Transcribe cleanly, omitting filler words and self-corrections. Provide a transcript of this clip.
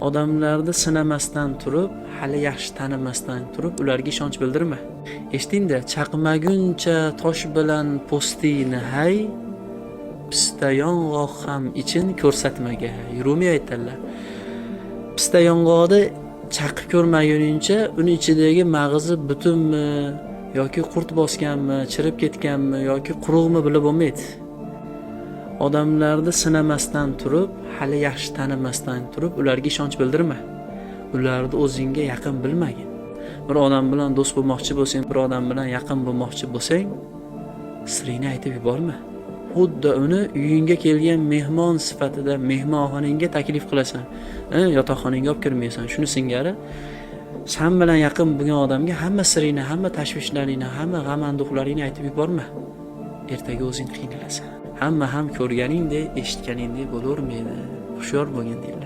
Odamlarni sinamasdan turib, hali yaxshi tanimasdan turib, ularga ishonch bildirma. Eshitingda, chaqmaguncha tosh bilan postini hay, pista yong'oq ham ichin ko'rsatmaga. Rumiy aytadilar. Pista yong'oqni chaqib ko'rmaguningcha, uni ichidagi mag'izi butunmi yoki qurt bosganmi, chirib ketganmi yoki quruqmi bilib bo'lmaydi. Odamlarni sinamasdan turib, hali yaxshi tanimasdan turib, ularga ishonch bildirma. Ularni o'zingga yaqin bilmagin. Bir odam bilan do'st bo'lmoqchi bo'lsang, bir odam bilan yaqin bo'lmoqchi bo'lsang, siringni aytib yuborma. Xuddi uni uyingga kelgan mehmon sifatida mehmonxonangga taklif qilasan. Yotoqxonangga olib kirmaysan. Shuni singari sen bilan yaqin bo'lgan odamga hamma siringni, hamma tashvishlaringni, hamma g'am-anduhlaringni aytib yuborma. Ertaga o'zing qiynalasan. Hamma ham ko'rganingdek, eshitganingdek bo'lavermaydi. Hushyor bo'lgin deydi.